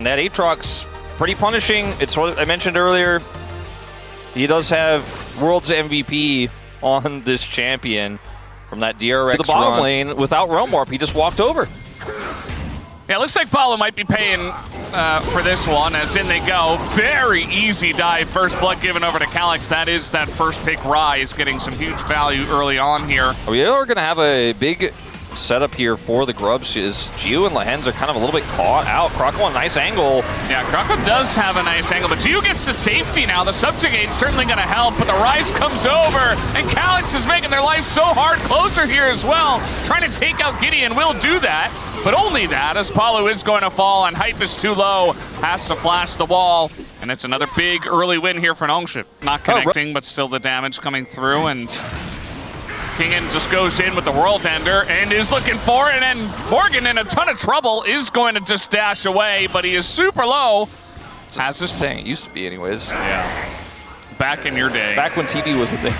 That Aatrox, pretty punishing. It's what I mentioned earlier. He does have World's MVP on this champion from that DRX the bottom run. Lane without Realm Warp. He just walked over. Yeah, it looks like Paulo might be paying for this one, as in they go. Very easy dive. First blood given over to Calyx. That is that first pick Rise, getting some huge value early on here. We are going to have a big setup here for the Grubs. Gio and Lehens are kind of a little bit caught out. Croco, a nice angle. Yeah, Croco does have a nice angle, but Gio gets the safety now. The Subjugate's certainly going to help, but the Rise comes over, and Calyx is making their life so hard. Closer here as well, trying to take out Gideon. Will do that, but only that, as Paulo is going to fall, and Hype is too low. Has to flash the wall, and it's another big early win here for Nongship. Not connecting, but still the damage coming through, and Kingen just goes in with the World Ender and is looking for it, and Morgan in a ton of trouble is going to just dash away, but he is super low. As this thing, it used to be anyways. Yeah. Back in your day. Back when TV was a thing.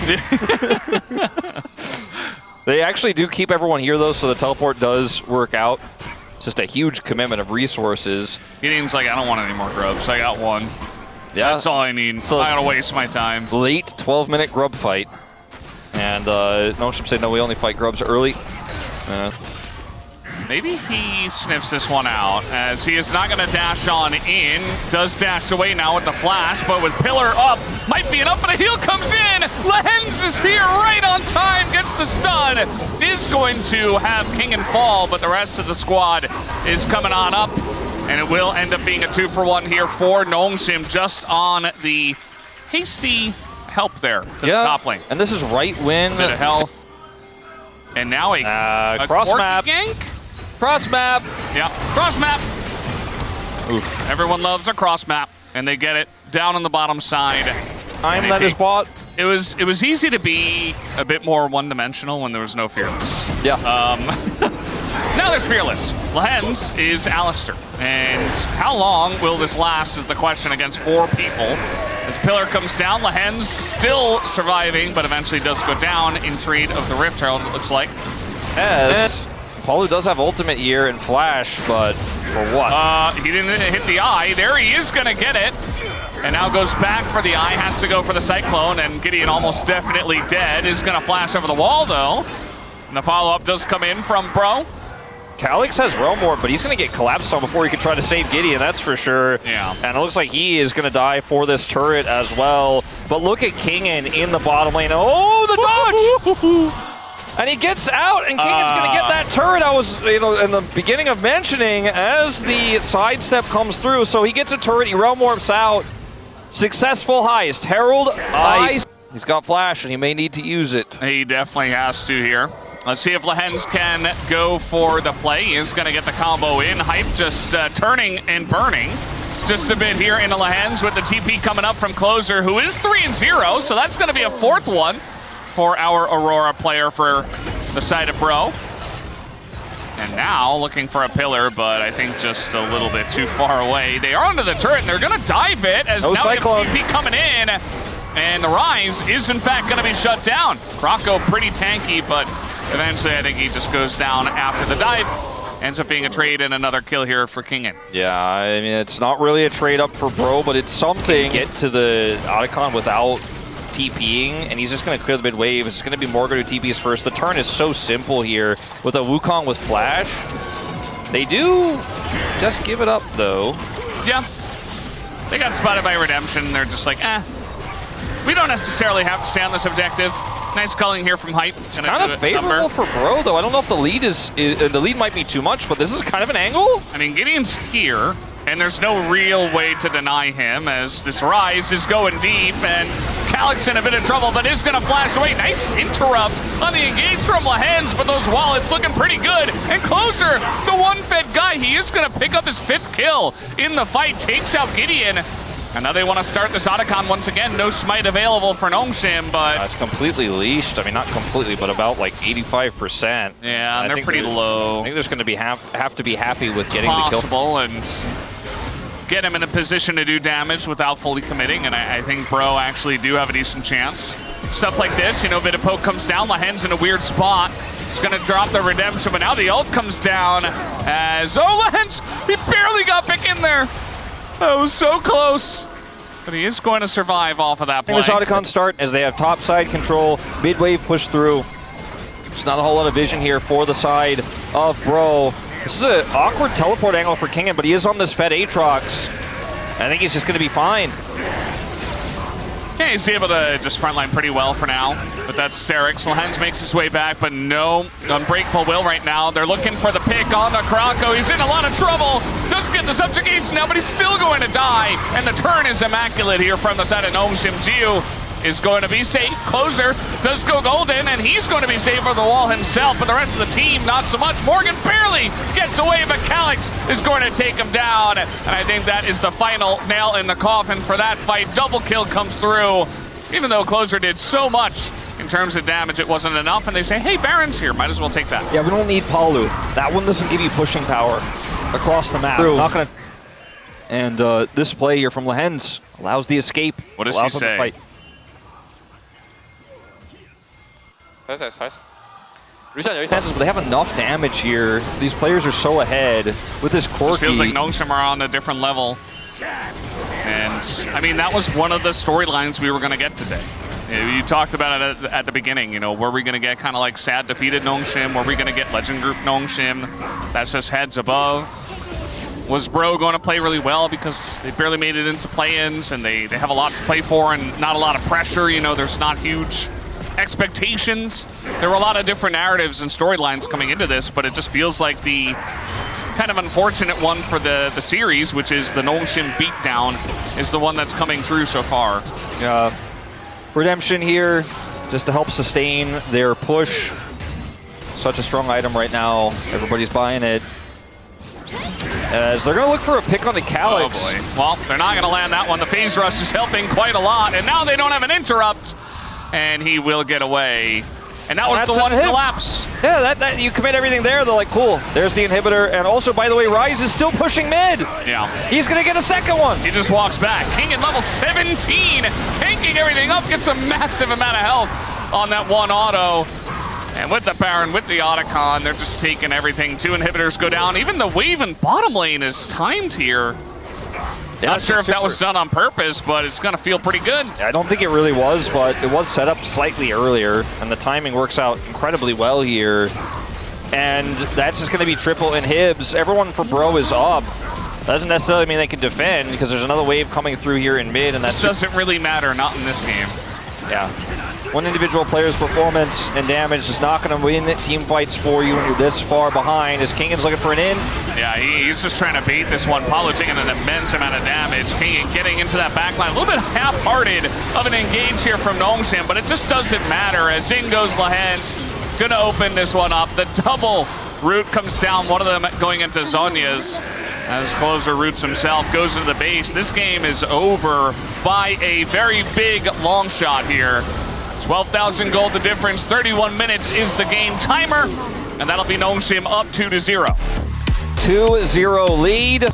They actually do keep everyone here though, so the teleport does work out. It's just a huge commitment of resources. Gideon's like, I don't want any more grubs. I got one. Yeah. That's all I need. So I gotta waste my time. Late 12-minute grub fight. And Nongship said, no, we only fight grubs early. Maybe he sniffs this one out, as he is not going to dash on in. Does dash away now with the flash, but with Pillar up, might be enough, but the heal comes in. Lehens is here right on time, gets the stun. Is going to have Kingen fall, but the rest of the squad is coming on up. And it will end up being a 2-for-1 here for Nongshim, just on the hasty help there to the top lane. And this is right when bit of health. And now a cross map. Gank? Cross map. Yeah, cross map. Oof. Everyone loves a cross map, and they get it down on the bottom side. That is bought. It was easy to be a bit more one-dimensional when there was no Fearless. Yeah. Now there's Fearless. Lehens is Alistair. And how long will this last is the question against 4 people. As Pillar comes down, Lehens still surviving, but eventually does go down in trade of the Rift Herald, it looks like. As Paulo does have ultimate here and flash, but for what? He didn't hit the eye. There he is gonna get it. And now goes back for the eye, has to go for the Cyclone, and Gideon almost definitely dead. Is gonna flash over the wall though. And the follow-up does come in from Bro. Calyx has Realm Warp, but he's going to get collapsed on before he can try to save Gideon, that's for sure. Yeah. And it looks like he is going to die for this turret as well. But look at Kingen in the bottom lane. Oh, the dodge! And he gets out, and Kingen's going to get that turret I was in the beginning of mentioning as the sidestep comes through. So he gets a turret, he Realm Warps out. Successful heist. Herald, Ice. He's got flash, and he may need to use it. He definitely has to here. Let's see if Lehens can go for the play. He is going to get the combo in. Hype just turning and burning just a bit here into Lehens with the TP coming up from Closer, who is 3-0, so that's going to be a 4th one for our Aurora player for the side of Bro. And now looking for a Pillar, but I think just a little bit too far away. They are onto the turret, and they're going to dive it as now we have TP coming in. And the Rise is, in fact, going to be shut down. Croco pretty tanky, but eventually I think he just goes down after the dive. Ends up being a trade and another kill here for Kingen. Yeah, I mean, it's not really a trade up for Bro, but it's something. Get to the Otacon without TPing, and he's just going to clear the mid wave. It's going to be Morgan who TPs first. The turn is so simple here with a Wukong with flash. They do just give it up, though. Yeah. They got spotted by Redemption. They're just like, we don't necessarily have to stay on this objective. Nice calling here from Hype. It's kind of favorable for Bro, though. I don't know if the lead the lead might be too much, but this is kind of an angle. I mean, Gideon's here, and there's no real way to deny him as this Rise is going deep, and Calyx in a bit of trouble, but is going to flash away. Nice interrupt on the engage from Lehens, but those wallets looking pretty good. And Closer, the one-fed guy, he is going to pick up his 5th kill in the fight, takes out Gideon. And now they want to start this Otacon once again. No smite available for Nongshim, but it's completely leashed. I mean, not completely, but about like 85%. Yeah, and they're pretty low. I think there's going to be have to be happy with getting the kill. And get him in a position to do damage without fully committing, and I think Bro actually do have a decent chance. Stuff like this, you know, bit of poke comes down, Lehens in a weird spot. He's gonna drop the Redemption, but now the ult comes down as, Lehens, he barely got back in there. That was so close. But he is going to survive off of that play. This Otacon start as they have top side control, mid wave push through. There's not a whole lot of vision here for the side of Bro. This is an awkward teleport angle for Kingen, but he is on this Fed Aatrox. I think he's just going to be fine. Yeah, he's able to just frontline pretty well for now. But that's Sterix. Lehens makes his way back, but no unbreakable will right now. They're looking for the pick on the Krako. He's in a lot of trouble. Does get the subjugation now, but he's still going to die. And the turn is immaculate here from the side of Noamshim. Gio is going to be safe. Closer does go golden, and he's going to be safe for the wall himself. But the rest of the team, not so much. Morgan barely gets away, but Calyx is going to take him down. And I think that is the final nail in the coffin for that fight. Double kill comes through. Even though Closer did so much in terms of damage, it wasn't enough. And they say, hey, Baron's here. Might as well take that. Yeah, we don't need Palu. That one doesn't give you pushing power across the map. Not gonna. And this play here from Lehens allows the escape. What does he say? Chances, but they have enough damage here. These players are so ahead with this Corki. Just feels like Noamshim are on a different level. And, I mean, that was one of the storylines we were going to get today. You talked about it at the beginning, you know, were we going to get kind of like sad defeated Noamshim? Were we going to get Legend Group Noamshim? That's just heads above. Was Bro going to play really well because they barely made it into play-ins and they have a lot to play for and not a lot of pressure, you know, there's not huge expectations. There were a lot of different narratives and storylines coming into this, but it just feels like the kind of unfortunate one for the series, which is the Noamshim beatdown, is the one that's coming through so far. Yeah. Redemption here, just to help sustain their push. Such a strong item right now. Everybody's buying it. As they're going to look for a pick on the Calyx. Oh boy. Well, they're not going to land that one. The phase rush is helping quite a lot, and now they don't have an interrupt. And he will get away. And that was the one collapse. Yeah, that you commit everything there. They're like, cool. There's the inhibitor. And also, by the way, Ryze is still pushing mid. Yeah. He's going to get a second one. He just walks back. King at level 17, tanking everything up, gets a massive amount of health on that one auto. And with the Baron, with the Otacon, they're just taking everything. 2 inhibitors go down. Even the wave in bottom lane is timed here. Yeah, not sure if that was done on purpose, but it's going to feel pretty good. I don't think it really was, but it was set up slightly earlier, and the timing works out incredibly well here. And that's just going to be triple inhibs. Everyone for Bro is up. Doesn't necessarily mean they can defend, because there's another wave coming through here in mid, and that doesn't really matter, not in this game. Yeah. One individual player's performance and damage is not going to win team fights for you when you're this far behind. As Kingan's looking for an in. Yeah, he's just trying to bait this one. Paulo taking an immense amount of damage. Kingan getting into that backline. A little bit half-hearted of an engage here from Noamshim, but it just doesn't matter as in goes Lehens. Gonna open this one up. The double root comes down, one of them going into Zhonya's. As Closer roots himself, goes into the base. This game is over by a very big long shot here. 12,000 gold the difference, 31 minutes is the game timer, and that'll be Noamshim up 2-0. 2-0 lead.